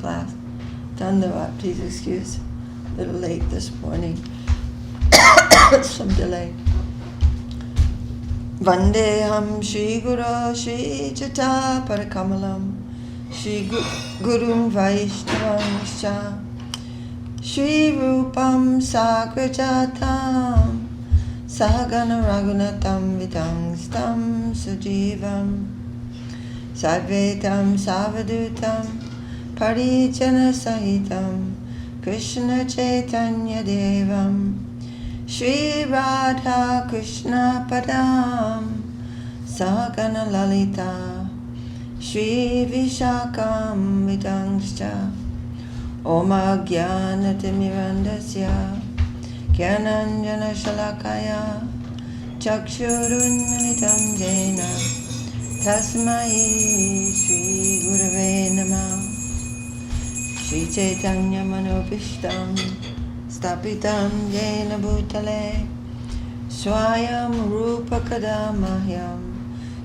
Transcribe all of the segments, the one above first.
class. Dandavat, please excuse. A little late this morning. Some delay. Vandeham Shri Guru Shri Jata Parakamalam Shri Gurum Vaishnavanscha Shri Rupam Sagrajatam Sahagana Raghunatam Vidangstam Sujivam Sadvetam Savadutam Parijana Sahitam Krishna Chaitanya Devam Shri Radha Krishna Padam Sahagana Lalita Shri Vishakam Vidangscha Om Ajnanatirmirandasya Gyananjana Shalakaya Chakshurunmilitam Jena Tasmai Shri Gurave Namah Shri Chaitanya Manobishtam Stapitam Jena Bhutale Swayam Rupa Kadamahyam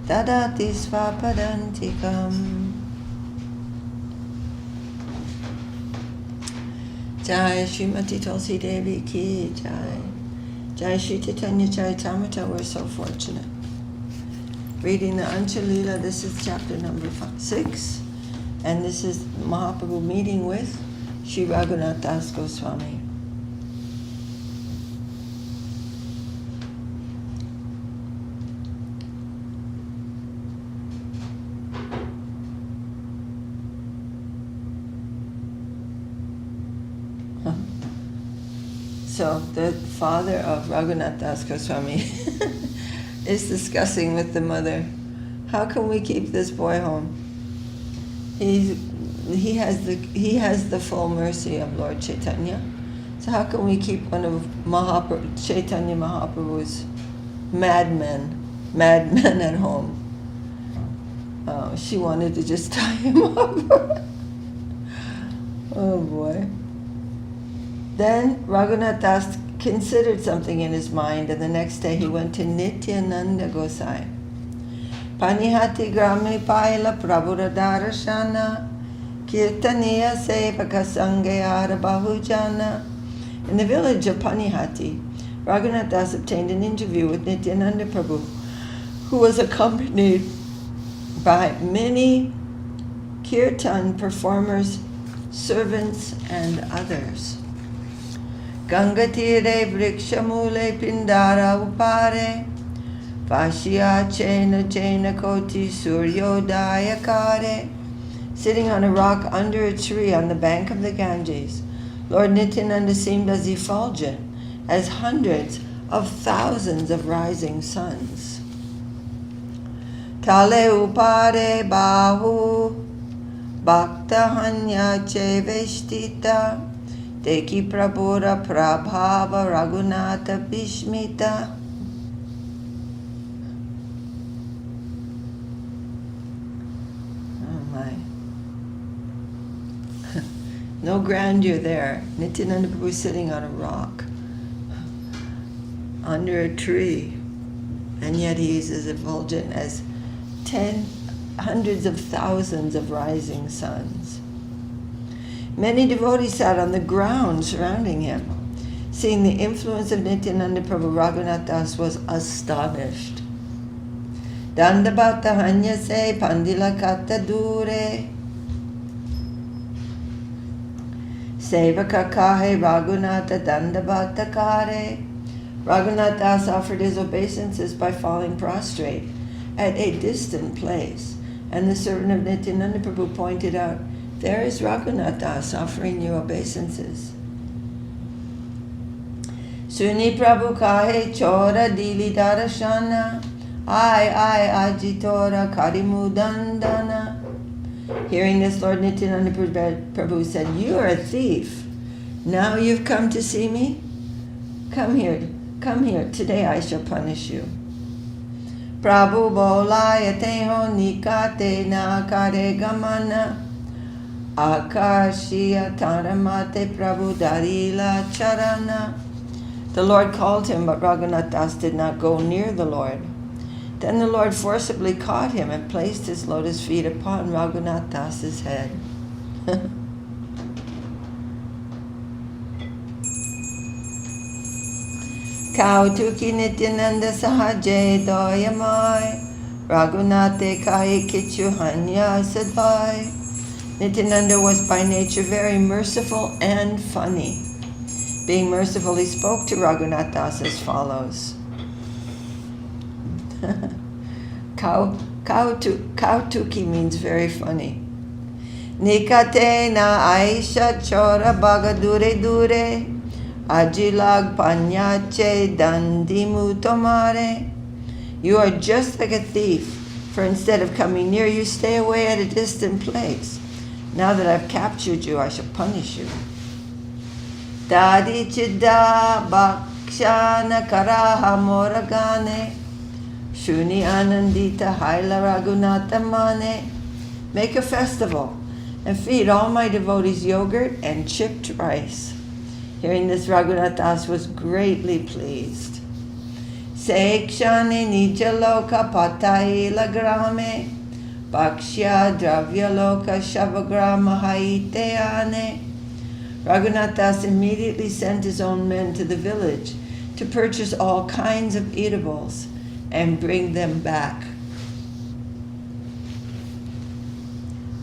Dadati Svapadantikam. Jai Srimati Tulsi Devi Ki Jai. Jai Shri Chaitanya Charitamrita. We're so fortunate. Reading the Antya Lila. This is chapter number 6. And this is Mahaprabhu meeting with Sri Raghunath Das Goswami. So the father of Raghunath Das Goswami is discussing with the mother, how can we keep this boy home? He has the full mercy of Lord Chaitanya. So how can we keep one of Chaitanya Mahaprabhu's madmen at home? She wanted to just tie him up. Oh boy. Then Raghunath Das considered something in his mind, and the next day he went to Nityananda Gosai. Panihati grami paila prabhuradharashana kirtaniya sevaka sangayara bahujana. In the village of Panihati, Raghunath Das obtained an interview with Nityananda Prabhu, who was accompanied by many kirtan performers, servants, and others. Gangatire vrikshamule pindara upare Vashya chena koti suryodaya kare. Sitting on a rock under a tree on the bank of the Ganges, Lord Nityananda seemed as effulgent as hundreds of thousands of rising suns. Tale upare bahu bhakta hanya che veshtita Deki prabhura prabhava raghunatha bhishmita. Oh my. No grandeur there. Nityananda Prabhu sitting on a rock under a tree, and yet he is as effulgent as hundreds of thousands of rising suns. Many devotees sat on the ground surrounding him. Seeing the influence of Nityananda Prabhu, Raghunath Das was astonished. Dandavat hanya se pandila kata dure Sevaka kahe Raghunatha Dandavata kare. Raghunath Das offered his obeisances by falling prostrate at a distant place, and the servant of Nityananda Prabhu pointed out, there is Raghunath Das offering you obeisances. Suni Prabhu kahe chora dili darashana, ai ajitora karimu dandana. Hearing this, Lord Nityananda Prabhu said, you are a thief. Now you've come to see me? Come here, today I shall punish you. Prabhu bolayateho nikate na kare gamana. Akashiya taramate Prabhu darila charana. The Lord called him, but Raghunath Das did not go near the Lord. Then the Lord forcibly caught him and placed his lotus feet upon Raghunath Das's head. Kautuki Nityananda Sahaje Doyamai Raghunate Kai Kichu Hanya Sadhai. Nityananda was by nature very merciful and funny. Being merciful, he spoke to Raghunath Das as follows. Kautuki means very funny. Nikate na Aisha chora baga dure dure ajilag panyache dandimu tomare. You are just like a thief, for instead of coming near you, stay away at a distant place. Now that I've captured you, I shall punish you. Dadi chidda bakshana karaha moragane shuni anandita haila raghunatha mane. Make a festival and feed all my devotees yogurt and chipped rice. Hearing this, Raghunath Das was greatly pleased. Sekshane nijaloka pataila grame Bhakshya Dravyaloka Shavagrama Haiteane. Raghunath Das immediately sent his own men to the village to purchase all kinds of eatables and bring them back.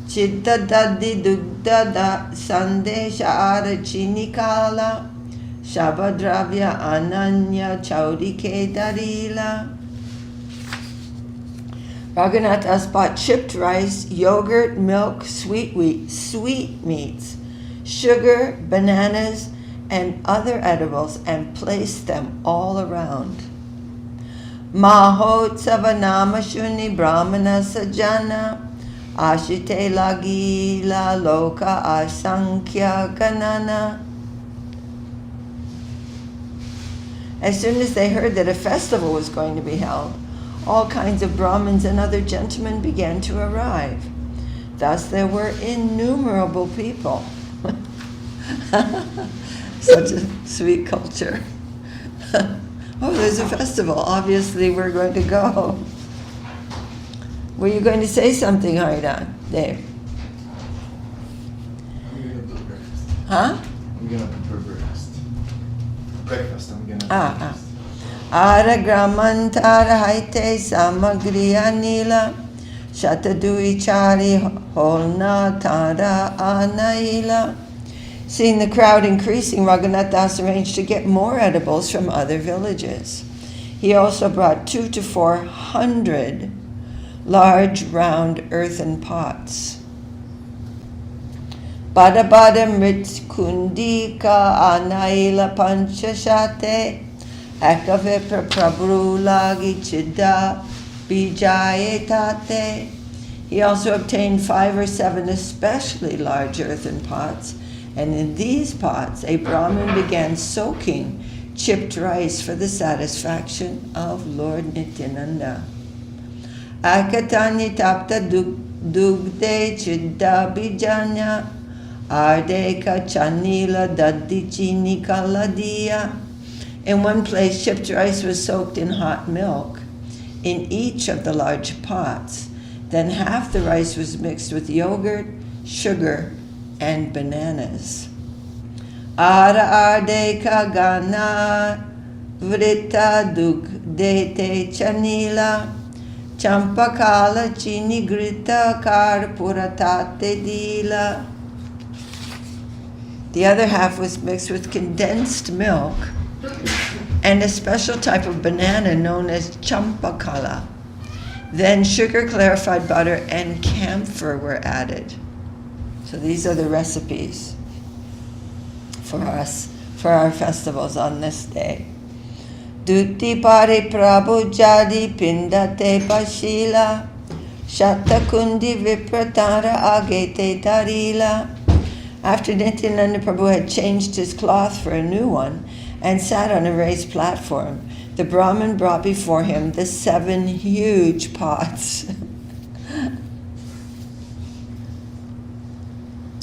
Chitta Daddi Dugda Sandesha Ara Chinikala Shabadravya Ananya Chaudike Darila. Raghunath Das bought chipped rice, yogurt, milk, sweetmeats, sugar, bananas, and other edibles and placed them all around. Mahotsava Namashuni Brahmana Sajana Ashite Lagila Loka Asankhya Ganana. As soon as they heard that a festival was going to be held, all kinds of Brahmins and other gentlemen began to arrive. Thus there were innumerable people. Such a sweet culture. Oh, there's a festival. Obviously we're going to go. Were you going to say something, Haridan? Dave? I'm going to do breakfast. Huh? I'm going to prepare breakfast. Breakfast, I'm going to do breakfast. Ara gramantara haite samagriya nila shatadui chari holna tara anaila. Seeing the crowd increasing, Raghunath Das arranged to get more edibles from other villages. He also brought 200 to 400 large round earthen pots. Bada bada mritkundika anaila panchashate Ekavipra Prabhulagi Chidda Bijayetate. He also obtained 5 or 7 especially large earthen pots, and in these pots a Brahmin began soaking chipped rice for the satisfaction of Lord Nityananda. Akatani tapta dugde chidda bijanya ardeka chanila daddichini kaladiya. In one place, chipped rice was soaked in hot milk in each of the large pots. Then half the rice was mixed with yogurt, sugar, and bananas. Ara ardeka gana vrita dugdete chanila champakala chini grita karpuratate dila. The other half was mixed with condensed milk and a special type of banana known as champakala. Then sugar, clarified butter, and camphor were added. So these are the recipes for us, for our festivals on this day. Dutti pari prabhu jadi pindate pashila shatakundi vipratara agete darila. After Nityananda Prabhu had changed his cloth for a new one and sat on a raised platform, the Brahmin brought before him the 7 huge pots.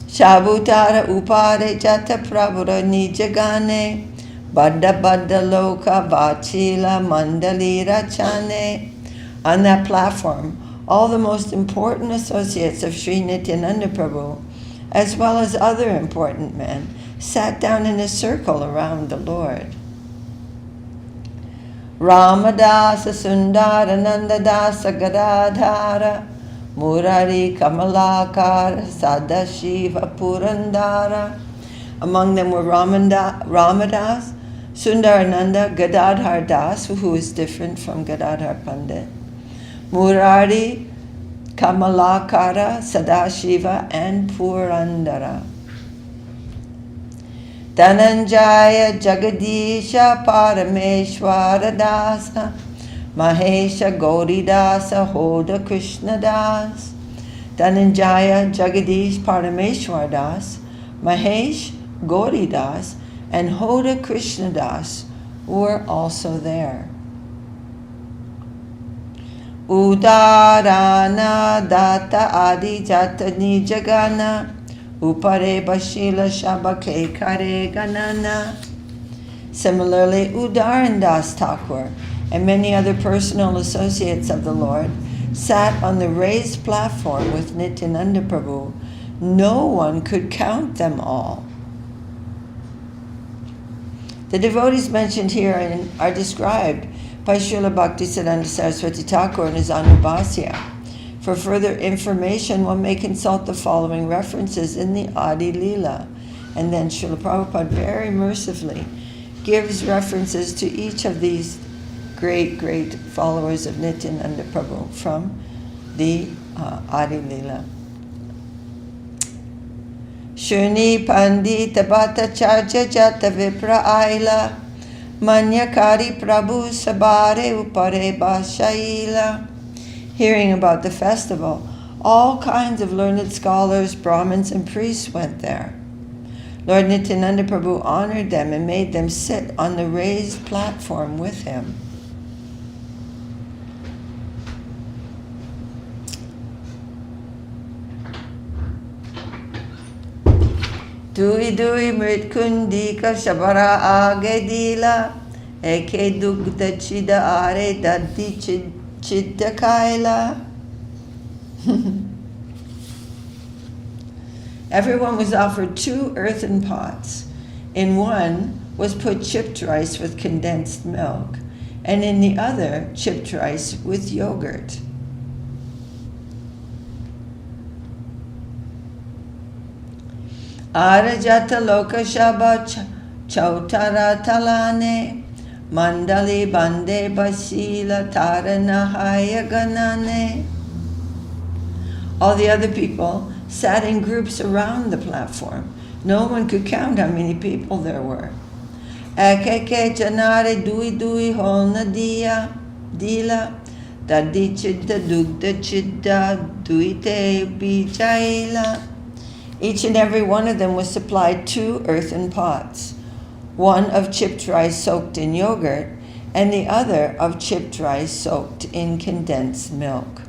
Shabutara upare jata prabhura nijagane badda badda loka vachila mandali rachane. On that platform, all the most important associates of Sri Nityananda Prabhu, as well as other important men, sat down in a circle around the Lord. Ramadasa Sundaranandadasa Gadadhara Murari Kamalakara Sadashiva Purandara. Among them were Ramadas, Sundarananda, Gadadhar Das, who is different from Gadadhar Pandit, Murari, Kamalakara, Sadashiva, and Purandara. Dhananjaya Jagadisha Parameshwara Dasa Mahesha Gauridasa Hoda Krishna Das. Dhananjaya Jagadish Parameshwar Das, Mahesh Gauridas, and Hoda Krishna Das were also there. Udarana Data Adi Jatani Jagana Upare Bashila Shabake Kare Ganana. Similarly, Udaran Das Thakur and many other personal associates of the Lord sat on the raised platform with Nityananda Prabhu. No one could count them all. The devotees mentioned herein are described by Srila Bhaktisiddhanta Saraswati Thakur in his Anubhasya. For further information, one may consult the following references in the Adi Lila. And then Srila Prabhupada very mercifully gives references to each of these great followers of Nityananda Prabhu from the Adi Lila. Shuni Pandita Bhattacharya Jata Vipra Aila Manyakari Prabhu Sabare Upare Bashaila. Hearing about the festival, all kinds of learned scholars, Brahmins, and priests went there. Lord Nityananda Prabhu honored them and made them sit on the raised platform with him. Dui dui mritkundika shabara age dila eke dugda chida are daddi chidda kaila. Everyone was offered 2 earthen pots. In one was put chipped rice with condensed milk, and in the other chipped rice with yogurt. Arajata loka shaba chautara talane mandali bande basila taranahaya ganane. All the other people sat in groups around the platform. No one could count how many people there were. Ekeke janare dui dui holna dila dadi chidda dugda chidda duite bijaila. Each and every one of them was supplied 2 earthen pots, one of chipped rice soaked in yogurt, and the other of chipped rice soaked in condensed milk.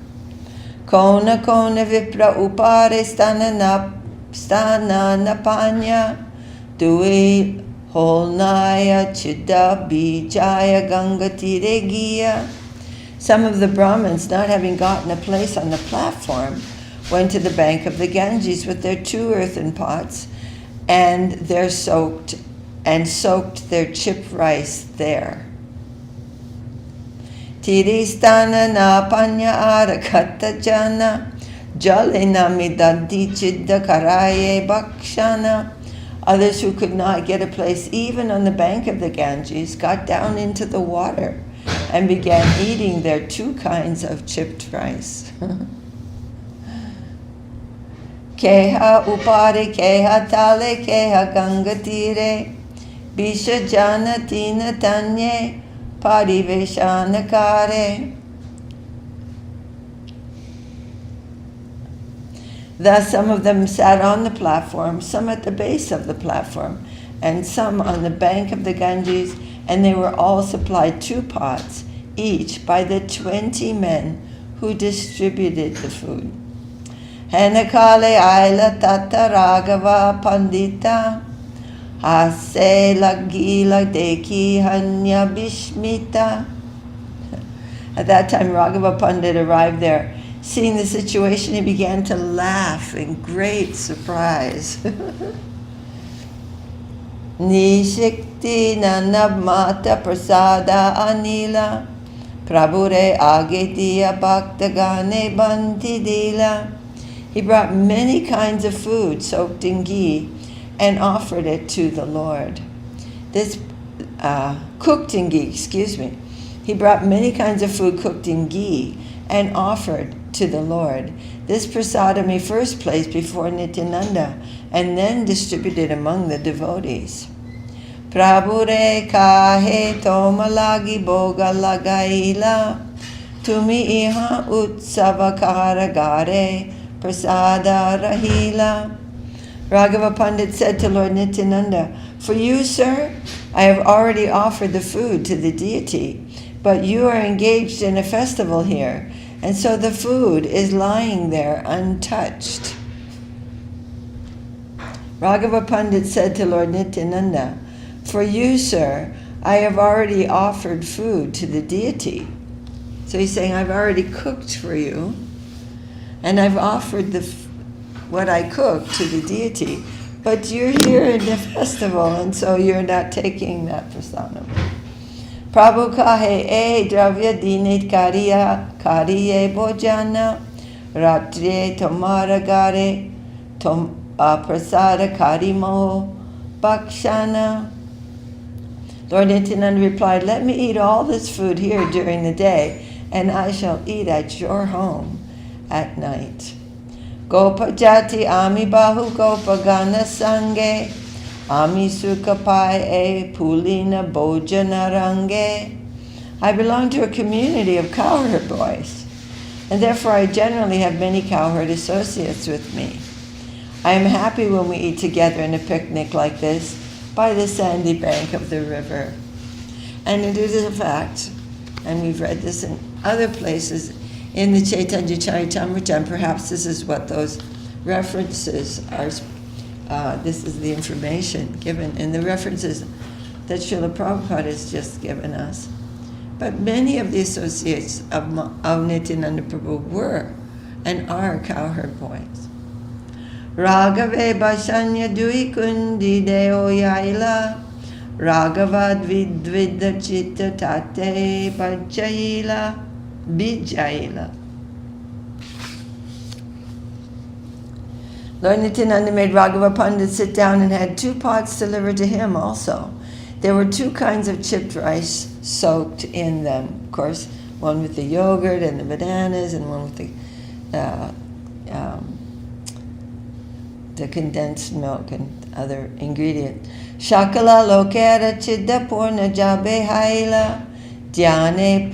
Kona kona vipra upare stana napanya dui holnaya chidda bijaya gangatire giya. Some of the Brahmins, not having gotten a place on the platform, went to the bank of the Ganges with their 2 earthen pots and soaked their chipped rice there. Tiristana na panya arakatta jana jalena midaddi chidda karaye bakshana. Others who could not get a place even on the bank of the Ganges got down into the water and began eating their 2 kinds of chipped rice. Keha upare keha tale keha gangatire bisha jana tina tanye pariveshanakare. Thus some of them sat on the platform, some at the base of the platform, and some on the bank of the Ganges, and they were all supplied 2 pots, each by the 20 men who distributed the food. Henakale aila tata raghava pandita hase lagila deki hanya bishmita. At that time Raghava Pandit arrived there. Seeing the situation, he began to laugh in great surprise. Nishikti nanabmata prasada anila Prabhure agetiya bhaktagane bantidila. He brought many kinds of food soaked in ghee and offered it to the Lord. This cooked in ghee, He brought many kinds of food cooked in ghee and offered to the Lord. This prasadam he first placed before Nityananda and then distributed among the devotees. Prabhure kahe tomalagi boga lagaila tumi iha utsava karagare prasada rahila. Raghava Pandit said to Lord Nityananda, "For you, sir, I have already offered the food to the deity, but you are engaged in a festival here, and so the food is lying there untouched." Raghava Pandit said to Lord Nityananda, "For you, sir, I have already offered food to the deity." So he's saying, I've already cooked for you, and I've offered what I cooked to the deity, but you're here in the festival, and so you're not taking that prasadam. Prabhu kahe dravya dinit kariye bojana ratre tomara gare prasada karimo bakshana. Lord Nityananda replied, "Let me eat all this food here during the day, and I shall eat at your home at night." Gopa jati ami bahu gopa gana sange ami sukapai pulina bojana range. I belong to a community of cowherd boys, and therefore I generally have many cowherd associates with me. I am happy when we eat together in a picnic like this by the sandy bank of the river. And it is a fact, and we've read this in other places in the Chaitanya Charitamrita, and perhaps this is what those references are. This is the information given in the references that Srila Prabhupada has just given us. But many of the associates of Nityananda Prabhu were and are cowherd boys. Raghave Bashanya Dui Kundi Deo Yaila Raghavad Vidvida Chitta Tate Bajaila Bijaila. Lord Nityananda made Raghava Pandit sit down and had 2 pots delivered to him also. There were 2 kinds of chipped rice soaked in them. Of course, one with the yogurt and the bananas, and one with the condensed milk and other ingredients. Shakala lokera chitta purna jabe haila dhyane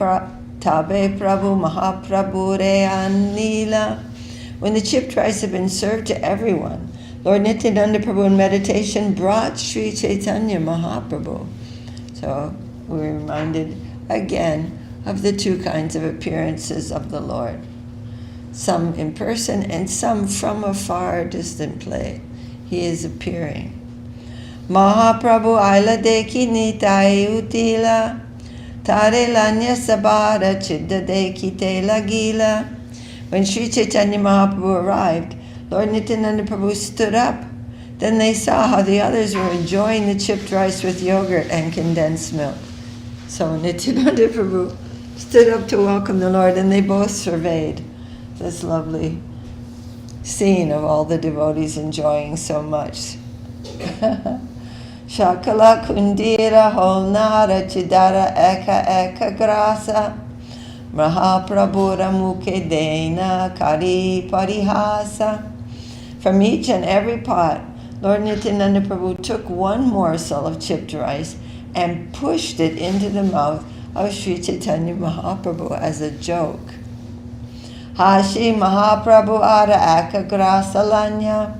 tabe prabhu mahaprabhu re anila. When the chipped rice had been served to everyone, Lord Nityananda Prabhu in meditation brought Sri Chaitanya Mahaprabhu. So we're reminded again of the 2 kinds of appearances of the Lord. Some in person and some from a far distant place. He is appearing. Mahaprabhu aila deki nitai utila tare lanya sabara chitta deki te lagila. When Sri Chaitanya Mahaprabhu arrived, Lord Nityananda Prabhu stood up. Then they saw how the others were enjoying the chipped rice with yogurt and condensed milk. So Nityananda Prabhu stood up to welcome the Lord, and they both surveyed this lovely scene of all the devotees enjoying so much. Shakala kundira holnara chidara eka grasa Mahaprabhura mukhe dena kari parihasa. From each and every pot, Lord Nityananda Prabhu took 1 morsel of chipped rice and pushed it into the mouth of Sri Chaitanya Mahaprabhu as a joke. Hashi Mahaprabhu ara akagrasalanya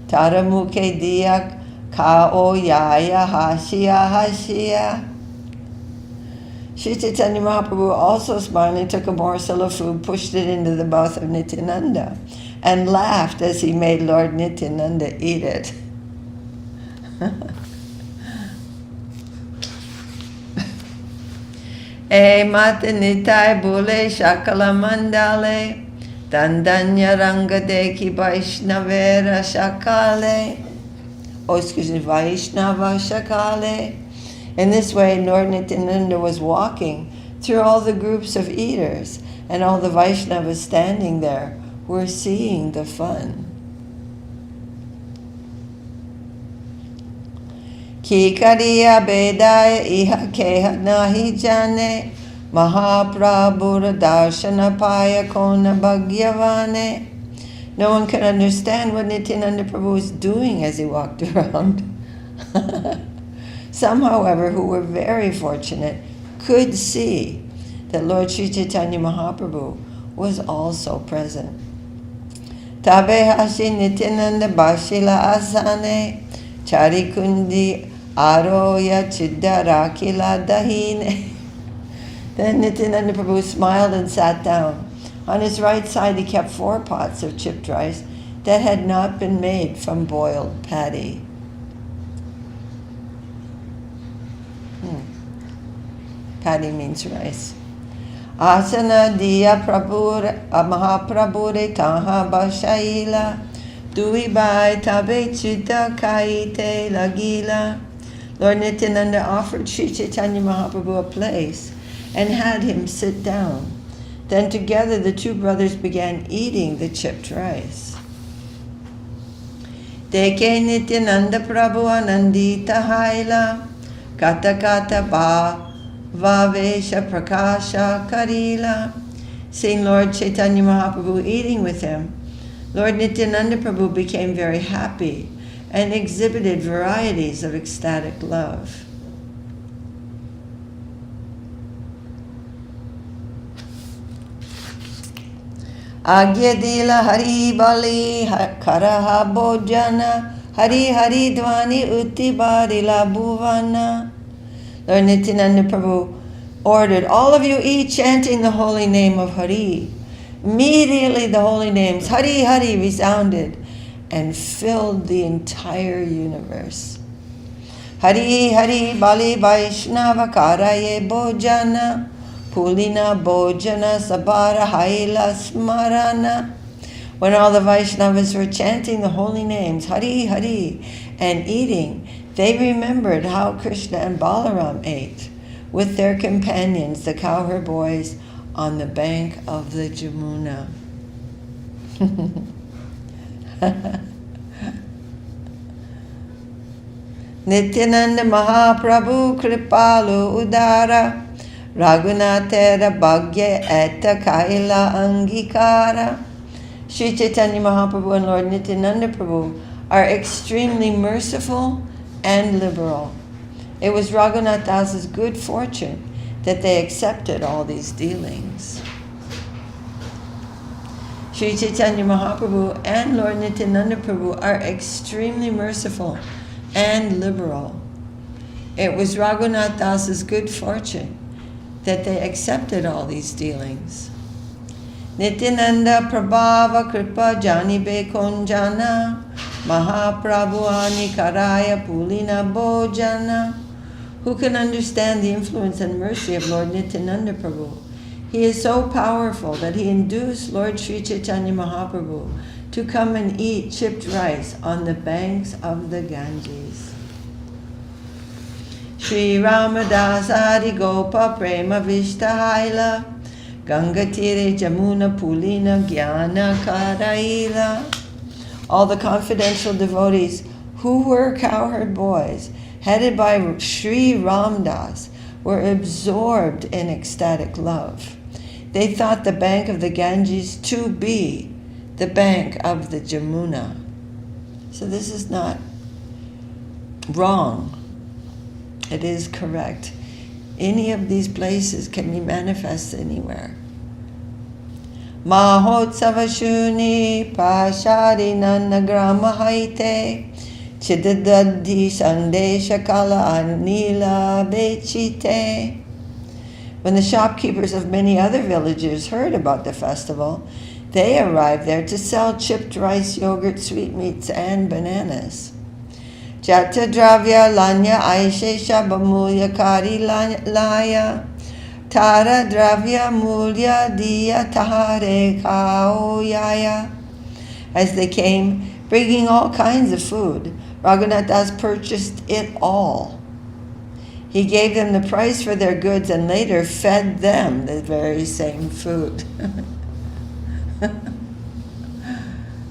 tara mukhe diyak kao yaya hashiya hashiya. Sri Chaitanya Mahaprabhu also smiling took a morsel of food, pushed it into the mouth of Nityananda, and laughed as he made Lord Nityananda eat it. E mata nitai bole shakala mandale dandanya ranga deki vaishnavera shakale. Vaishnava Shakale. In this way, Lord Nityananda was walking through all the groups of eaters, and all the Vaishnavas standing there were seeing the fun. Ki kariya bedaya iha keha nahi jane Mahaprabhura darshana paya kona bhagyavane. No one could understand what Nityananda Prabhu was doing as he walked around. Some, however, who were very fortunate could see that Lord Sri Chaitanya Mahaprabhu was also present. Tabe hashi Nityananda bashila asane charikundi aroya chidarakila dahine. Then Nityananda Prabhu smiled and sat down. On his right side, he kept 4 pots of chipped rice that had not been made from boiled paddy. Paddy means rice. Asana diya mahaprabhure taha bashaila dui bai tabe chita kaite lagila. Lord Nityananda offered Sri Chaitanya Mahaprabhu a place and had him sit down. Then together the 2 brothers began eating the chipped rice. Deke Nityananda Prabhu Anandita Haila Kata Kata Ba Vavesha Prakasha Karila. Seeing Lord Chaitanya Mahaprabhu eating with him, Lord Nityananda Prabhu became very happy and exhibited varieties of ecstatic love. Agyadila Hari Bali Karaha Bojana Hari Hari Dwani Uti Barila Bhuvana. Lord Nityananda Prabhu ordered, all of you eat chanting the holy name of Hari. Immediately the holy names Hari Hari resounded and filled the entire universe. Hari Hari Bali Vaishnava Karaye Bojana Pulina Bojana Sabara Haila Smarana. When all the Vaishnavas were chanting the holy names Hari Hari and eating, they remembered how Krishna and Balaram ate with their companions, the cowherd boys, on the bank of the Jamuna. Nityananda Mahaprabhu Kripalu Udara Raghunatera Bhagya Eta Kaila Angikara. Sri Chaitanya Mahaprabhu and Lord Nityananda Prabhu are extremely merciful and liberal. It was Raghunath Das's good fortune that they accepted all these dealings. Sri Chaitanya Mahaprabhu and Lord Nityananda Prabhu are extremely merciful and liberal. It was Raghunath Das's good fortune that they accepted all these dealings. Nityananda Prabhava Kripa Janibe Konjana Mahaprabhu Ani Karaya Pulina Bojana. Who can understand the influence and mercy of Lord Nityananda Prabhu? He is so powerful that he induced Lord Sri Chaitanya Mahaprabhu to come and eat chipped rice on the banks of the Ganges. Sri Ramadasari Gopa Prema Vishtahaila Gangatire Jamuna Pulina Jnana Karaila. All the confidential devotees who were cowherd boys, headed by Sri Ramdas, were absorbed in ecstatic love. They thought the bank of the Ganges to be the bank of the Jamuna. So this is not wrong. It is correct. Any of these places can be manifest anywhere. Mahotsavashuni Pashari Nanagrama Haite Chidadadi Sandesha Kala Anila Bechite. When the shopkeepers of many other villages heard about the festival, they arrived there to sell chipped rice, yogurt, sweetmeats, and bananas. Jata Dravya Lanya Aishesha Bamulya Kari Laya Tara Dravya Mulya Diya Tahare Kaoyaya. As they came, bringing all kinds of food, Raghunath Das purchased it all. He gave them the price for their goods and later fed them the very same food.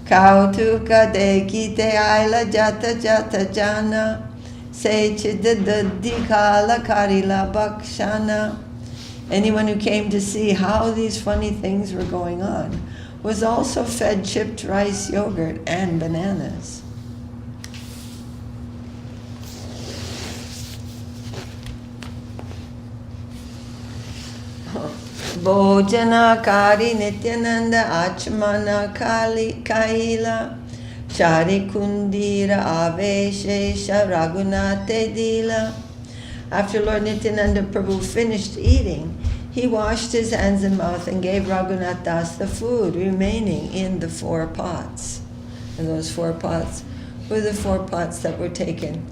Kautuka dekite aila jata jata jana se chidadadikala karila bakshana. Anyone who came to see how these funny things were going on was also fed chipped rice, yogurt, and bananas. Bhojana Kari Nityananda Achmana Kali Kaila Chari Kundira Aveshesha Raghunate Dila. After Lord Nityananda Prabhu finished eating, he washed his hands and mouth and gave Raghunath Das the food remaining in the 4 pots. And those 4 pots were the 4 pots that were taken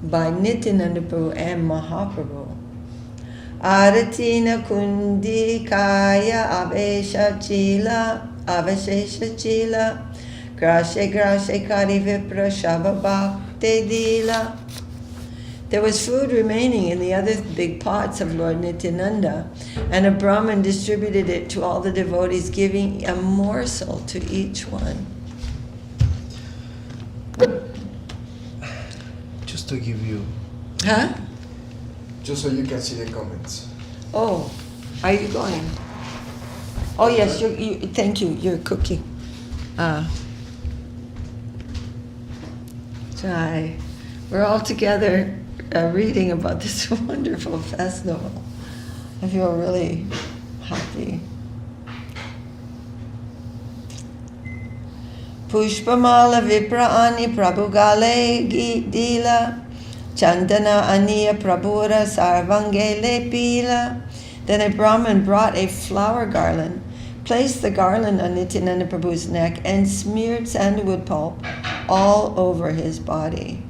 by Nityananda Prabhu and Mahaprabhu. Aratina kundi kaya avesha chila grashe grashe kari vipra shava bhakti dila. There was food remaining in the other big pots of Lord Nityananda, and a Brahmin distributed it to all the devotees, giving a morsel to each one. Just to give you... Huh? Just so you can see the comments. Oh, are you going? Oh yes, thank you, you're cooking. We're all together reading about this wonderful festival. I feel really happy. Pushpamala Vipra Ani Prabhugale Dila Chandana Aniya Prabhura Sarvangele Pila. Then a Brahmin brought a flower garland, placed the garland on Nityananda Prabhu's neck, and smeared sandalwood pulp all over his body.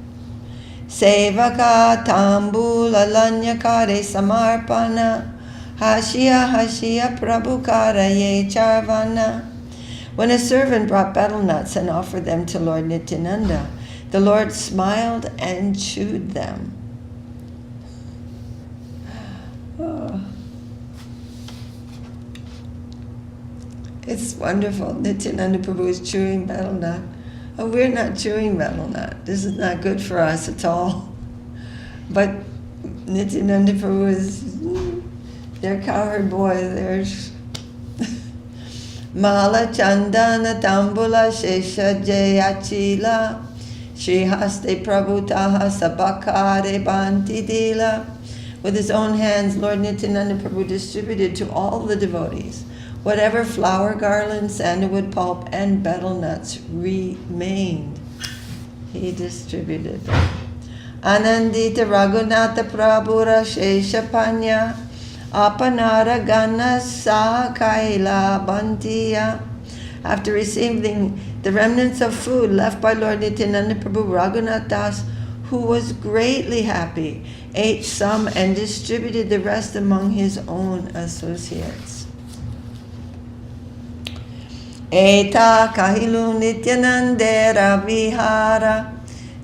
Sevaka Tambula Lanyakare Samarpana Hashia Prabhukara Ye Charvana. When a servant brought betel nuts and offered them to Lord Nityananda, the Lord smiled and chewed them. Oh. It's wonderful. Nityananda Prabhu is chewing betel nut. Oh, we're not chewing betel nut. This is not good for us at all. But Nityananda Prabhu is their cowherd boy. There's Mala Chandana Tambula Shesha Jayachila Shri Haste Prabhutaha Sabakare Banti Dila. With his own hands, Lord Nityananda Prabhu distributed to all the devotees whatever flower garland, sandalwood pulp, and betel nuts remained. He distributed them. Anandita Raghunatha Prabhura Sheshapanya Apanara Gana Sakaila Bantiya. After receiving the remnants of food left by Lord Nityananda Prabhu, Raghunath Das, who was greatly happy, ate some and distributed the rest among his own associates. Eta kahilu Nityanandera vihara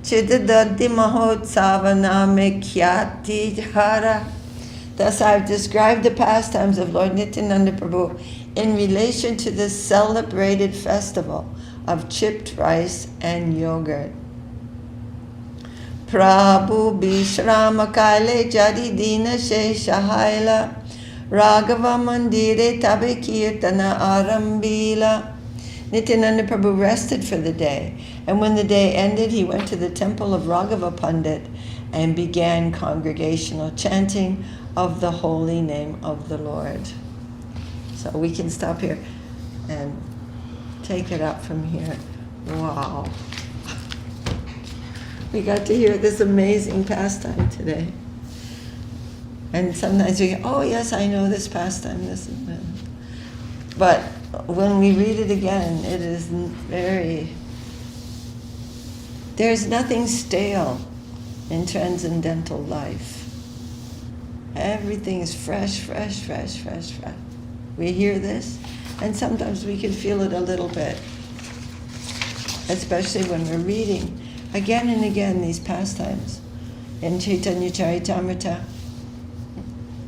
chidadadi mahotsavana mekyati hara. Thus I have described the pastimes of Lord Nityananda Prabhu in relation to the celebrated festival of chipped rice and yogurt. Prabhu Bishrama Kaile Jadi Dina Sheshahaila Raghava Mandire Tabe Kirtana Arambila. Nityananda Prabhu rested for the day, and when the day ended, he went to the temple of Raghava Pandit and began congregational chanting of the holy name of the Lord. So we can stop here and take it up from here. Wow. We got to hear this amazing pastime today. And sometimes we go, oh yes, I know this pastime, this and that. But when we read it again, it is there's nothing stale in transcendental life. Everything is fresh. We hear this, and sometimes we can feel it a little bit, especially when we're reading again and again these pastimes in Chaitanya Charitamrita.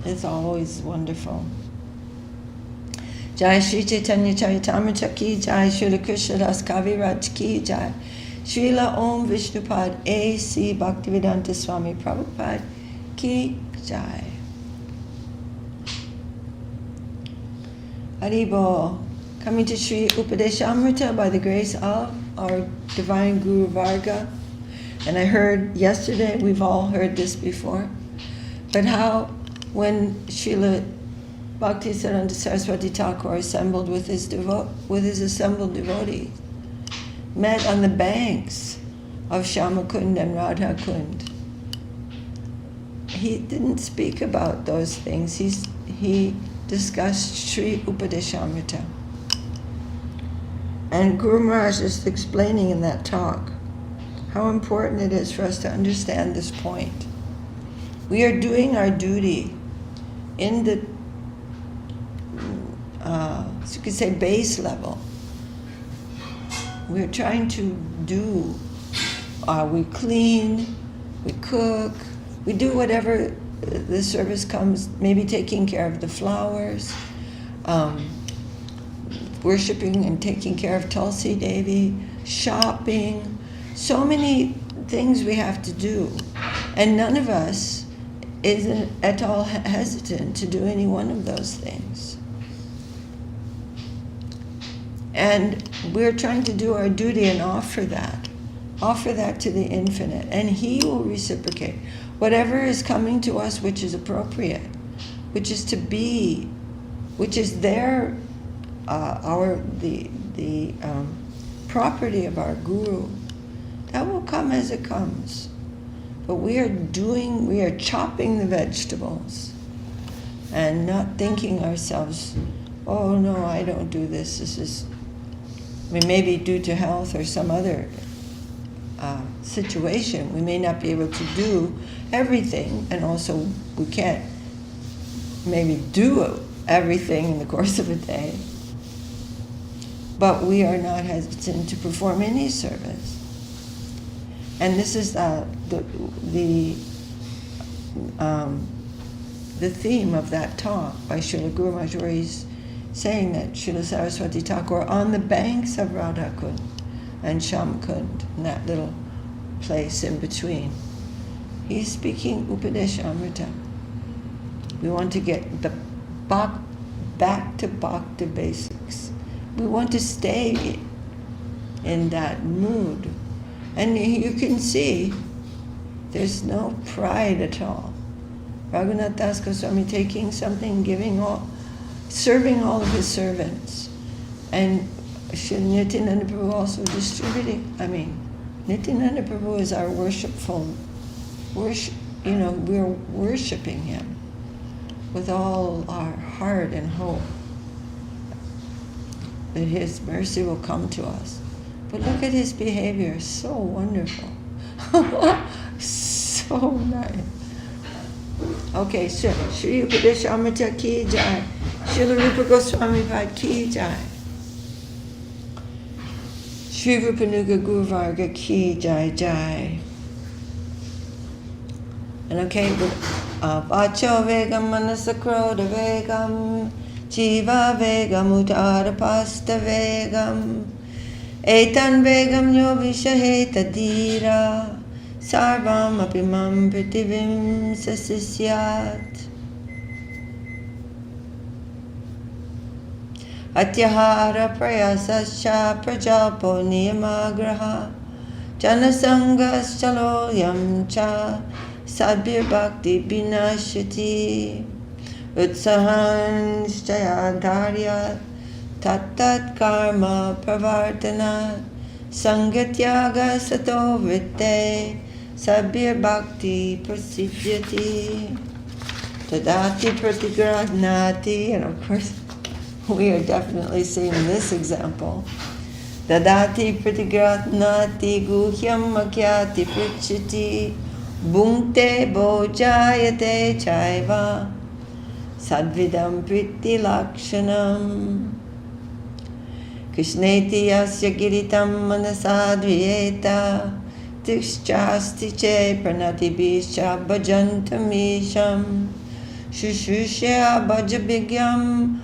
It's always wonderful. Jai Sri Chaitanya Charitamrita ki jai, Srila Krishna Das Kaviraj ki jai, Srila Om Vishnupad A.C. Bhaktivedanta Swami Prabhupada ki jai. Haribol. Coming to Sri Upadesamrita by the grace of our Divine Guru Varga. And I heard yesterday, we've all heard this before, but how when Srila Bhaktisiddhanta Saraswati Thakur assembled with his assembled devotees, met on the banks of Shyamakund and Radhakund. He didn't speak about those things. He discussed Sri Upadesamrita. And Guru Maharaj is explaining in that talk how important it is for us to understand this point. We are doing our duty in the, you could say, base level. We're trying to do, we clean, we cook, we do whatever the service comes, maybe taking care of the flowers, worshipping and taking care of Tulsi Devi, shopping, so many things we have to do. And none of us is at all hesitant to do any one of those things. And we're trying to do our duty and offer that to the infinite, and He will reciprocate. Whatever is coming to us which is appropriate, which is to be, which is their the property of our Guru, that will come as it comes. But we are chopping the vegetables and not thinking ourselves, oh no, I don't do this. This is, maybe due to health or some other situation, we may not be able to do everything, and also we can't maybe do everything in the course of a day. But we are not hesitant to perform any service. And this is the theme of that talk by Srila Guru Maharaj, where he's saying that Srila Saraswati Thakur on the banks of Radhakund and Shyamkund, in that little place in between, he's speaking Upadeshamrita. We want to get the back to bhakti basics. We want to stay in that mood. And you can see there's no pride at all. Raghunath Das Goswami taking something, serving all of his servants. And Nityananda Prabhu also distributing. Nityananda Prabhu is our worshipful worship. We're worshiping him with all our heart and hope that his mercy will come to us. But look at his behavior, so wonderful. So nice. Okay, so Sri Upadesamrita ki jai, Srila Rupa Goswami Pad ki jai, Sri Rupanuga Guru Varga ki jai jai. And okay, Vacho vegam manasakroda vegam, Jiva vegam utarapasta vegam, Etan vegam yo vishaheta dira, Sarvam apimam pritivim sasisyat. Atyahara prayasascha prajapo niyamagraha, Janasangas chaloyam cha, Sadbir bhakti binashati, Utsahan shtayadarya, Tat karma pravartana, Sangatyaga sato vritte, Sabir bhakti prasidyati, Tadati pratigrahnati. And of course, we are definitely seeing this example. Dadati pratigrahnati guhyam makyati prichiti, Bhunkte bojayate chaiva, Sadvidam priti lakshanam. Krishneti yasya giritam manasadviyeta, bhaktischa stiche pranatibhischa bhajantamisham shushushya bhajavigyam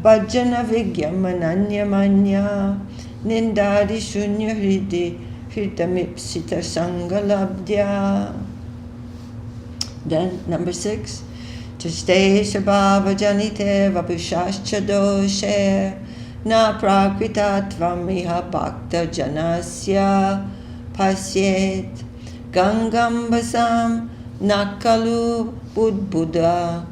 bhajana vigyam ananyamanya nindadi shunya hridi hritamipsita sangalabdya. Then number 6, Chaste Shabhava Janite Vapushascha Doshe Na Prakritatvam Iha Bhakta Janasya Pasyet Gangam Basam Nakalu Budbuddha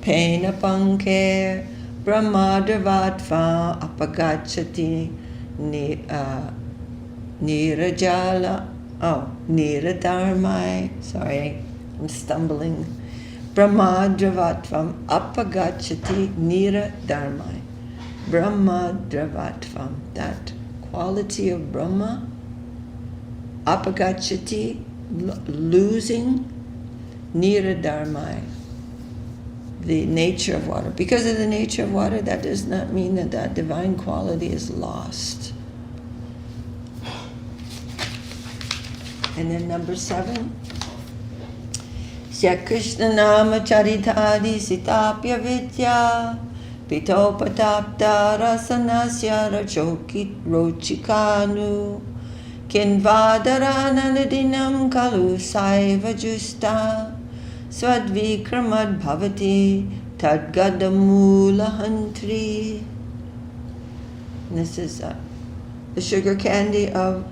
Pena Panker Brahmadravatva Apagachati Niradharmai. Sorry, I'm stumbling. Brahmadravatvam apagachati niradharmai. Brahmadravatvam, that quality of Brahma. Apagachati, losing. Niradharmai, the nature of water. Because of the nature of water, that does not mean that that divine quality is lost. And then number 7, Sya Krishna Nama Charitadi Sitapya Vidya Pitopatapta Rasanasya Rachokit Rochikanu Kinvadarananadinam Kalu Saiva Justa Swadvikramad Bhavati Tadgadamula Hantri. This is the sugar candy of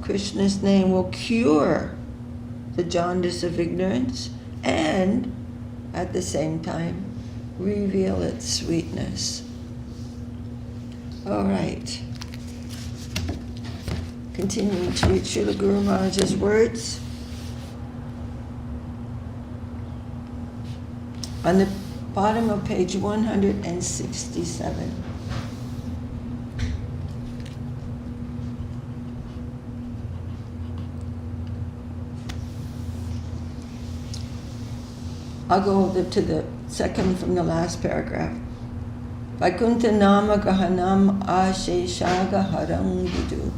Krishna's name will cure the jaundice of ignorance and at the same time reveal its sweetness. All right. Continuing to read Srila Guru Maharaj's words. On the bottom of page 167. I'll go over to the second from the last paragraph. Vaikuntha nama grahanam asheshaga harang vidu.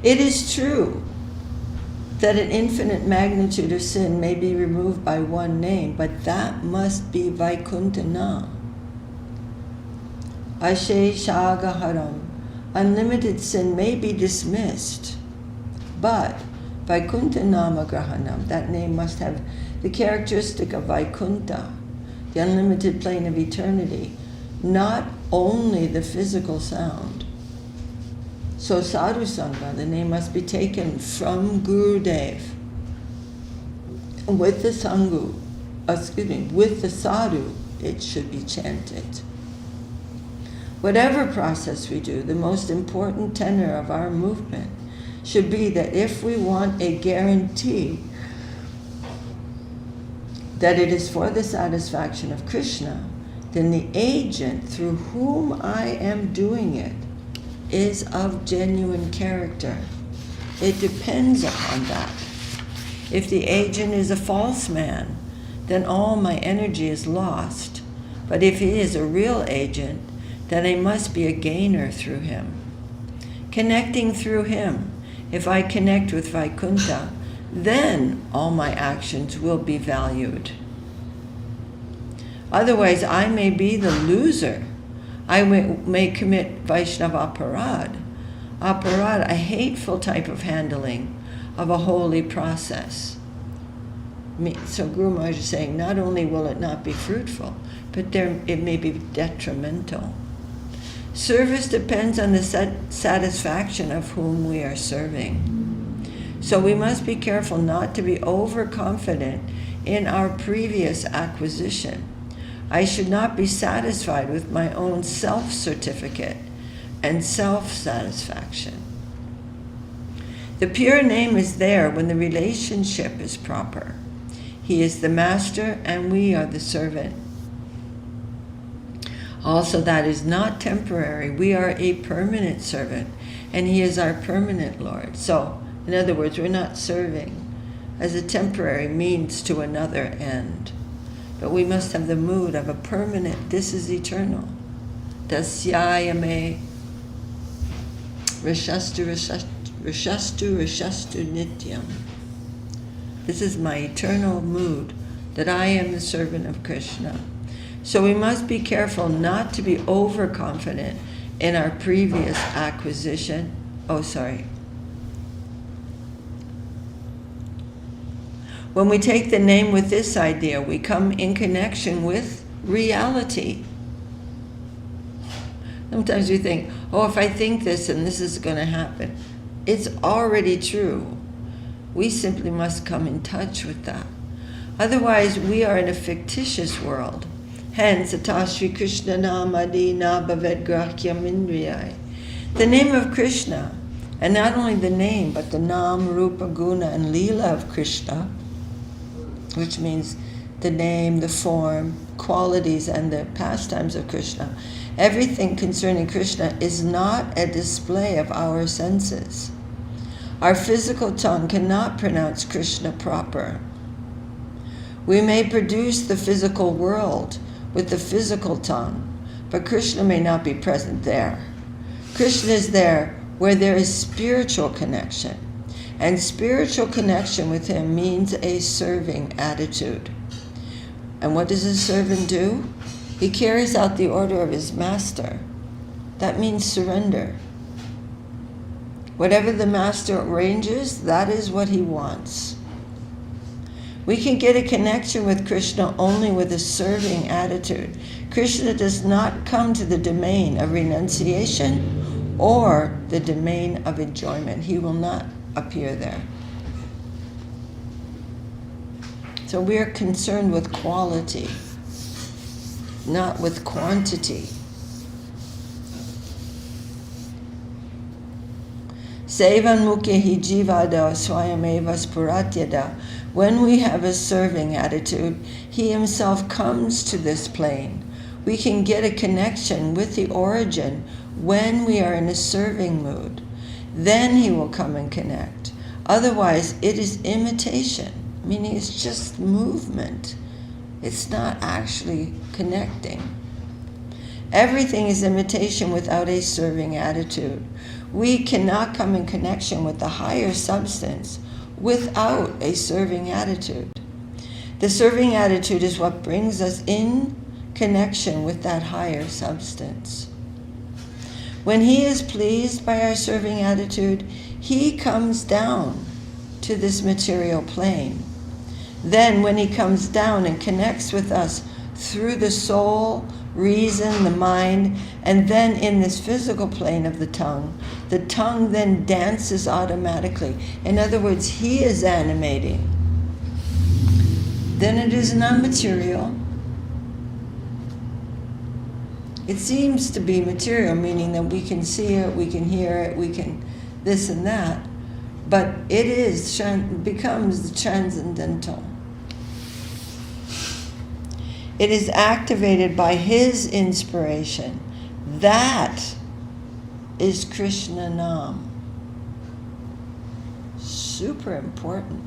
It is true that an infinite magnitude of sin may be removed by one name, but that must be Vaikuntha Nam. Asheshaga haram. Unlimited sin may be dismissed, but Vaikuntha nama grahanam, that name must have the characteristic of Vaikuntha, the unlimited plane of eternity, not only the physical sound. So Sadhu Sangha, the name must be taken from Gurudev. With the Sanghu, with the Sadhu, it should be chanted. Whatever process we do, the most important tenor of our movement should be that if we want a guarantee that it is for the satisfaction of Krishna, then the agent through whom I am doing it is of genuine character. It depends upon that. If the agent is a false man, then all my energy is lost. But if he is a real agent, then I must be a gainer through him. Connecting through him, if I connect with Vaikuntha, then all my actions will be valued. Otherwise, I may be the loser. I may commit Vaishnava aparad, a hateful type of handling of a holy process. So Guru Maharaj is saying, not only will it not be fruitful, but it may be detrimental. Service depends on the satisfaction of whom we are serving. So we must be careful not to be overconfident in our previous acquisition. I should not be satisfied with my own self-certificate and self-satisfaction. The pure name is there when the relationship is proper. He is the master and we are the servant. Also, that is not temporary. We are a permanent servant and he is our permanent Lord. So, in other words, we're not serving as a temporary means to another end. But we must have the mood of a permanent, this is eternal. Dasyayame. Rashastu Nityam. This is my eternal mood, that I am the servant of Krishna. So we must be careful not to be overconfident in our previous acquisition. When we take the name with this idea, we come in connection with reality. Sometimes we think, if I think this and this is going to happen. It's already true. We simply must come in touch with that. Otherwise, we are in a fictitious world. Hence, Atasri Krishna Namadi na bhaved grahyam indriyai. The name of Krishna, and not only the name, but the Nam, Rupa, Guna, and Lila of Krishna, which means the name, the form, qualities, and the pastimes of Krishna. Everything concerning Krishna is not a display of our senses. Our physical tongue cannot pronounce Krishna proper. We may produce the physical world with the physical tongue, but Krishna may not be present there. Krishna is there where there is spiritual connection, and spiritual connection with him means a serving attitude. And what does a servant do? He carries out the order of his master. That means surrender. Whatever the master arranges, that is what he wants. We can get a connection with Krishna only with a serving attitude. Krishna does not come to the domain of renunciation or the domain of enjoyment. He will not appear there. So we are concerned with quality, not with quantity. Sevan mukhi jivada swayameva spuratyada. When we have a serving attitude, he himself comes to this plane. We can get a connection with the origin when we are in a serving mood. Then he will come and connect. Otherwise, it is imitation, meaning it's just movement. It's not actually connecting. Everything is imitation without a serving attitude. We cannot come in connection with the higher substance without a serving attitude. The serving attitude is what brings us in connection with that higher substance. When he is pleased by our serving attitude, he comes down to this material plane. Then when he comes down and connects with us through the soul, reason, the mind, and then in this physical plane of the tongue then dances automatically. In other words, he is animating. Then it is not material. It seems to be material, meaning that we can see it, we can hear it, we can this and that, but it becomes the transcendental. It is activated by his inspiration. That is Krishna Nam. Super important.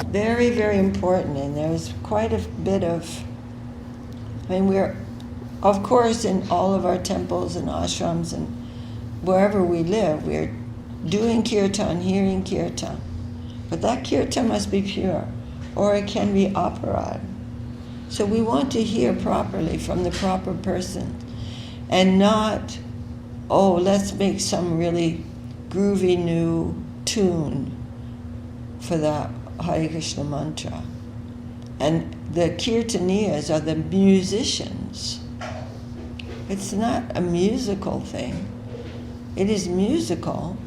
Very, very important. And there's quite a bit of, we're, of course, in all of our temples and ashrams and wherever we live, we're doing kirtan, hearing kirtan. But that kirtan must be pure, or it can be aparad. So we want to hear properly from the proper person and not, let's make some really groovy new tune for the Hare Krishna mantra. And the kirtaniyas are the musicians. It's not a musical thing. It is musical,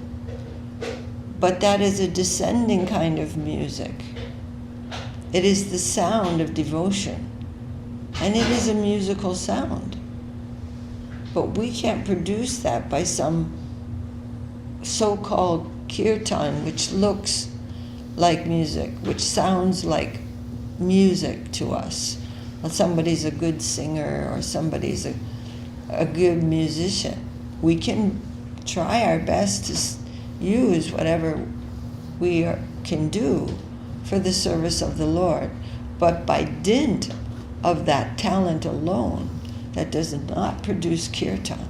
but that is a descending kind of music. It is the sound of devotion. And it is a musical sound. But we can't produce that by some so-called kirtan, which looks like music, which sounds like music to us. Well, somebody's a good singer or somebody's a good musician. We can try our best to use whatever we can do for the service of the Lord. But by dint of that talent alone, that does not produce kirtan.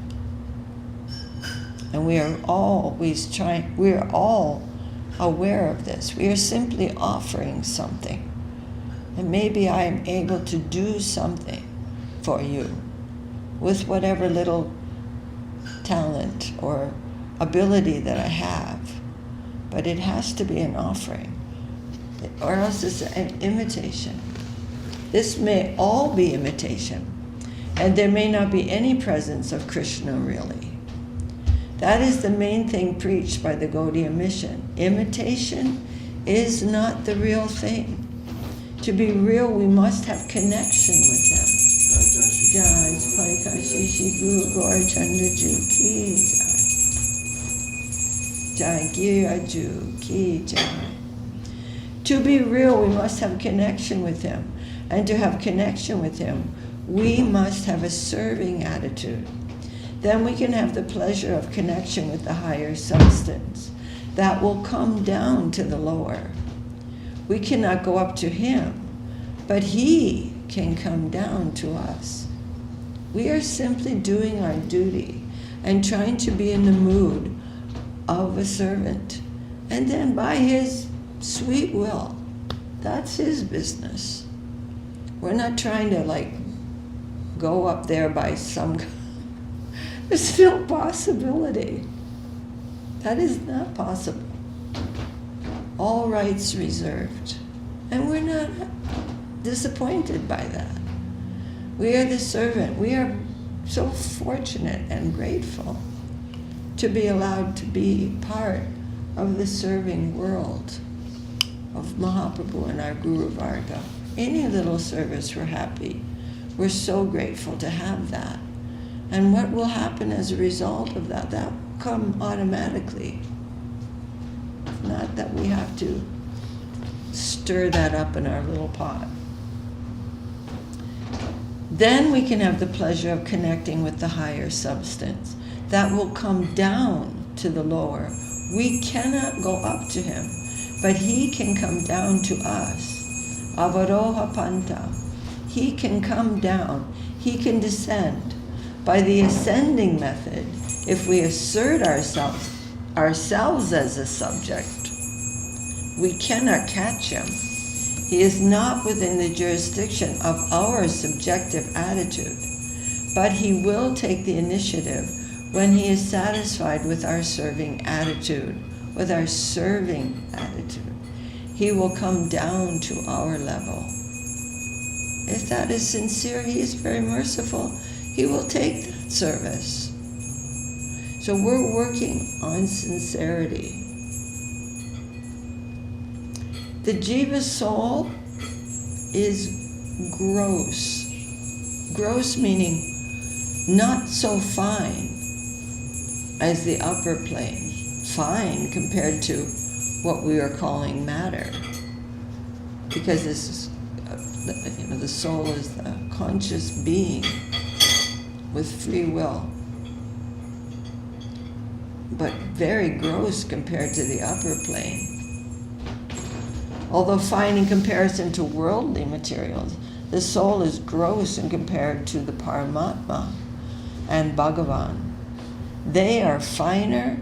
And we are always trying, we are all aware of this. We are simply offering something. And maybe I am able to do something for you with whatever little talent or ability that I have. But it has to be an offering, or else it's an imitation. This may all be imitation, and there may not be any presence of Krishna really. That is the main thing preached by the Gaudiya mission. Imitation is not the real thing. To be real, we must have connection with them. Jai Pai Kashi Shri Guru Gaur Chandra Ju Ki Jai. Jai Gira Ju Ki Jai. To be real, we must have connection with him. And to have connection with him, we must have a serving attitude. Then we can have the pleasure of connection with the higher substance that will come down to the lower. We cannot go up to him, but he can come down to us. We are simply doing our duty and trying to be in the mood of a servant. And then by his sweet will, that's his business. We're not trying to go up there by some... There's no possibility. That is not possible. All rights reserved. And we're not disappointed by that. We are the servant. We are so fortunate and grateful to be allowed to be part of the serving world of Mahaprabhu and our Guru Varga. Any little service, we're happy. We're so grateful to have that. And what will happen as a result of that? That will come automatically. Not that we have to stir that up in our little pot. Then we can have the pleasure of connecting with the higher substance. That will come down to the lower. We cannot go up to him, but he can come down to us. Avaroha Panta. He can come down. He can descend. By the ascending method, if we assert ourselves as a subject, we cannot catch him. He is not within the jurisdiction of our subjective attitude, but he will take the initiative when he is satisfied with our serving attitude, He will come down to our level. If that is sincere, he is very merciful. He will take that service. So we're working on sincerity. The jiva soul is gross. Gross meaning not so fine as the upper plane. Fine compared to what we are calling matter. Because this is, the soul is the conscious being with free will. But very gross compared to the upper plane. Although fine in comparison to worldly materials, the soul is gross in compared to the Paramatma and Bhagavan. They are finer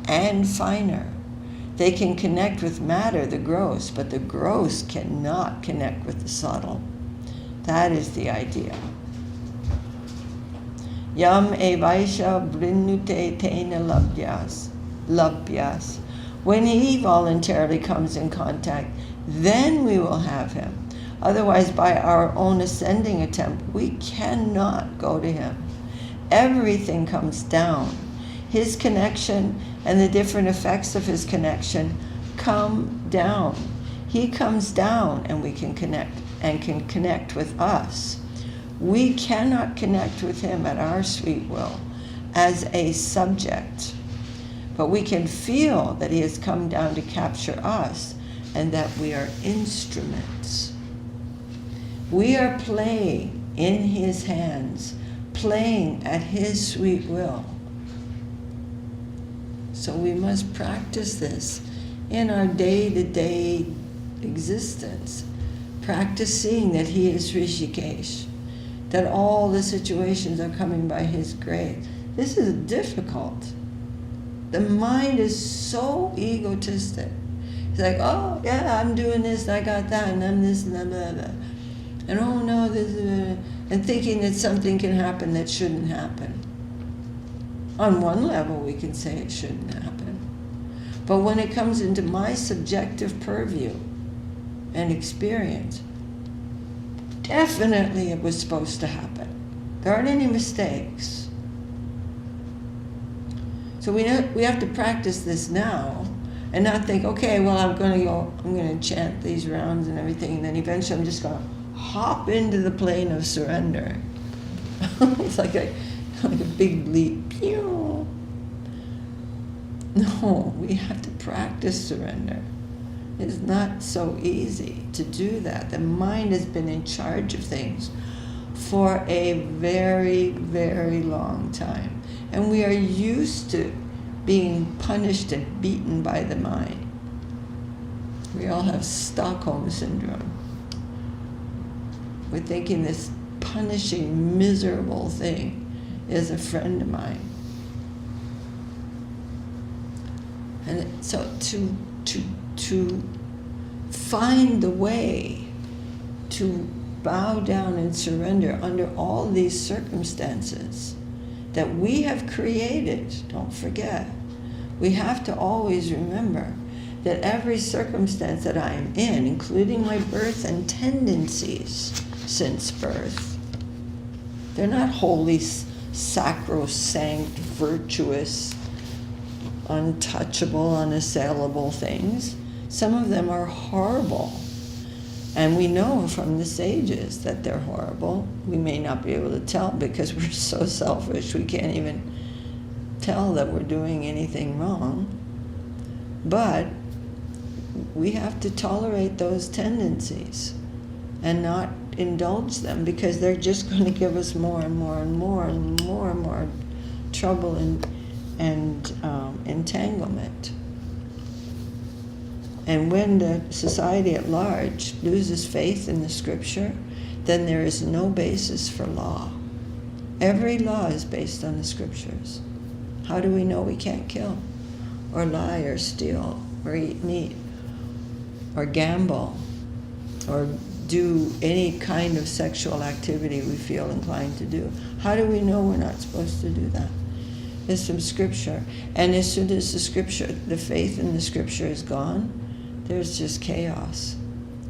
and finer. They can connect with matter, the gross, but the gross cannot connect with the subtle. That is the idea. Yam evaisha brinute tena labhyas. When he voluntarily comes in contact, then we will have him. Otherwise, by our own ascending attempt, we cannot go to him. Everything comes down. His connection and the different effects of his connection come down. He comes down and we can connect and can connect with us. We cannot connect with him at our sweet will as a subject. But we can feel that he has come down to capture us and that we are instruments. We are playing in his hands, playing at his sweet will. So we must practice this in our day-to-day existence. Practice seeing that he is Rishikesh, that all the situations are coming by his grace. This is difficult. The mind is so egotistic. It's like, oh yeah, I'm doing this, and I got that, and I'm this, and blah, blah, blah. And oh no, this, and thinking that something can happen that shouldn't happen. On one level, we can say it shouldn't happen. But when it comes into my subjective purview and experience, definitely it was supposed to happen. There aren't any mistakes. So we have to practice this now and not think, okay, well, I'm going to chant these rounds and everything, and then eventually I'm just going to hop into the plane of surrender. It's like a big leap. Pew! No, we have to practice surrender. It's not so easy to do that. The mind has been in charge of things for a very, very long time. And we are used to being punished and beaten by the mind. We all have Stockholm Syndrome. We're thinking this punishing, miserable thing is a friend of mine. And so to find the way to bow down and surrender under all these circumstances that we have created, don't forget, we have to always remember that every circumstance that I am in, including my birth and tendencies since birth, they're not wholly sacrosanct, virtuous, untouchable, unassailable things. Some of them are horrible. And we know from the sages that they're horrible. We may not be able to tell because we're so selfish we can't even tell that we're doing anything wrong. But we have to tolerate those tendencies and not indulge them because they're just going to give us more and more and more and more and more trouble and entanglement. And when the society at large loses faith in the scripture, then there is no basis for law. Every law is based on the scriptures. How do we know we can't kill, or lie, or steal, or eat meat, or gamble, or do any kind of sexual activity we feel inclined to do? How do we know we're not supposed to do that? It's from scripture. And as soon as the faith in the scripture is gone, there's just chaos.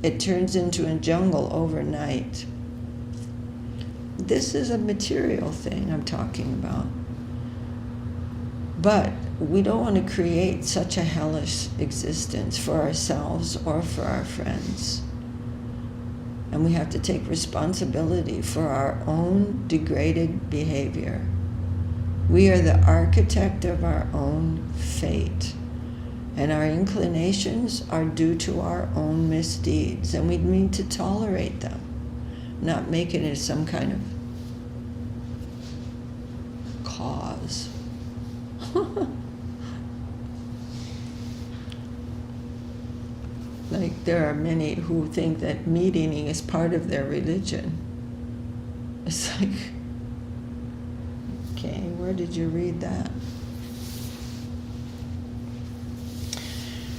It turns into a jungle overnight. This is a material thing I'm talking about. But we don't want to create such a hellish existence for ourselves or for our friends. And we have to take responsibility for our own degraded behavior. We are the architect of our own fate. And our inclinations are due to our own misdeeds. And we need to tolerate them, not make it as some kind of cause. Like there are many who think that meat eating is part of their religion. It's like, okay, where did you read that?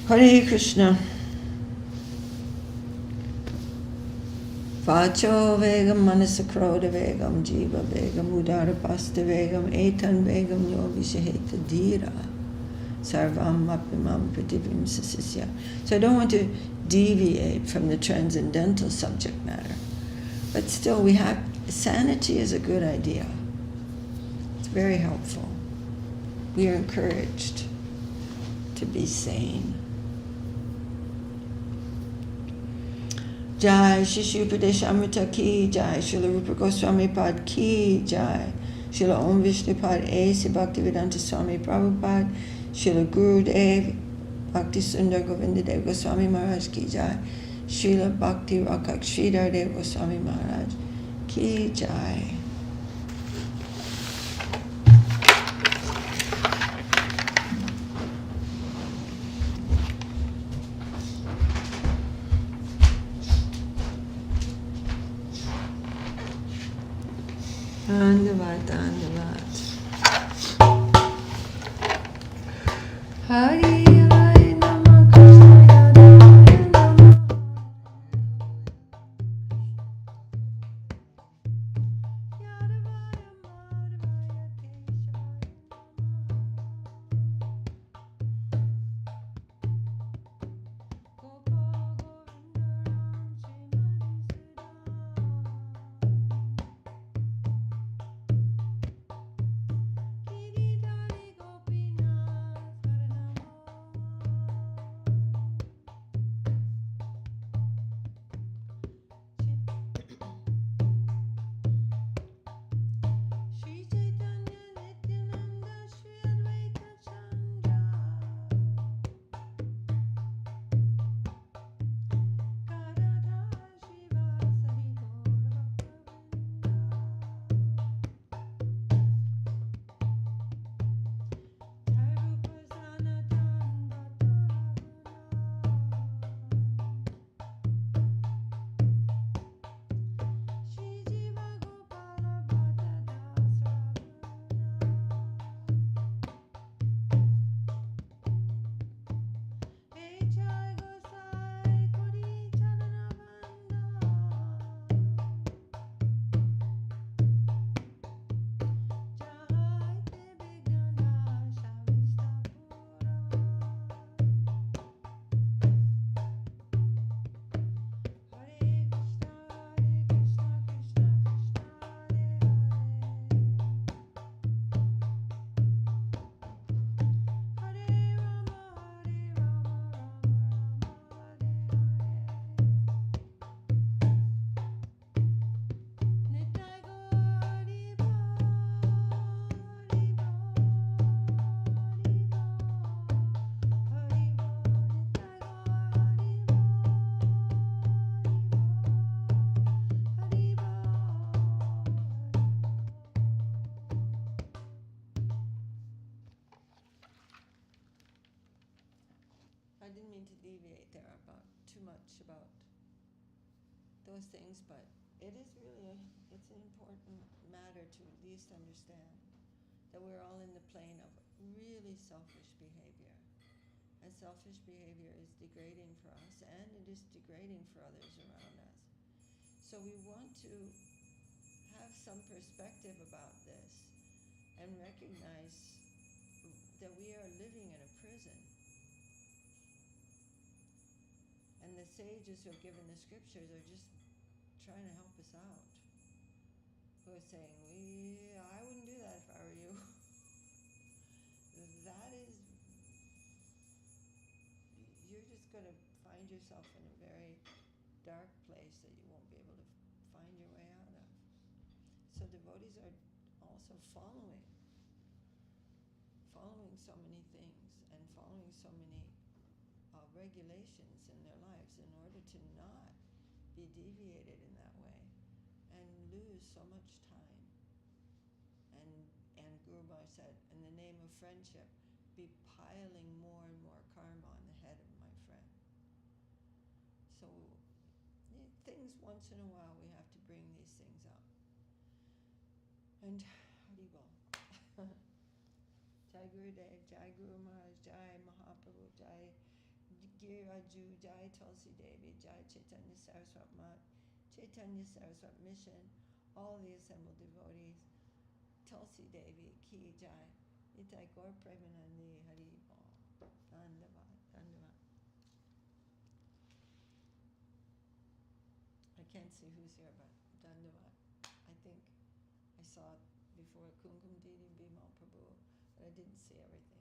Hare Krishna. Vacho vegam manasa krodha vegam jiva vegam udara pasta vegam etan vegam yovisaheta dhira sarvam apimam pratibhim sasisya. So I don't want to deviate from the transcendental subject matter. But still sanity is a good idea. It's very helpful. We are encouraged to be sane. Jai Sri Sri Upadesamrita ki jai, Srila Rupa Goswami Pad ki jai, Srila Om Vishnupad A.C. Bhaktivedanta Swami Prabhupada, Srila Gurudev Bhakti Sundar Govindadev Goswami Maharaj ki jai, Srila Bhakti Rakak Sridhar Dev Goswami Maharaj ki jai. Dandavat, Dandavat. I didn't mean to deviate there about too much about those things, but it is really it's an important matter to at least understand that we're all in the plane of really selfish behavior. And selfish behavior is degrading for us, and it is degrading for others around us. So we want to have some perspective about this and recognize that we are living in a prison. And the sages who have given the scriptures are just trying to help us out. Who are saying, I wouldn't do that if I were you. That is, you're just going to find yourself in a very dark place that you won't be able to find your way out of. So devotees are also following so many things and following so many regulations in their lives in order to not be deviated in that way and lose so much time. And Guru Maharaj said, in the name of friendship, be piling more and more karma on the head of my friend. So things, once in a while, we have to bring these things up. And Haribol. Jai Gurudev, Jai Guru Maharaj, Jai Mahaprabhu, Jai Giraju, Jai Tulsi Devi, Jai Chaitanya Saraswat Mat, Chaitanya Saraswat Mission, all the assembled devotees, Tulsi Devi, Ki Jai, Nitai Gaur Premanandi, Haribol, Dandavat, Dandavat. I can't see who's here, but Dandavat. I think I saw it before Kumkum Didi Bimal Prabhu, but I didn't see everything.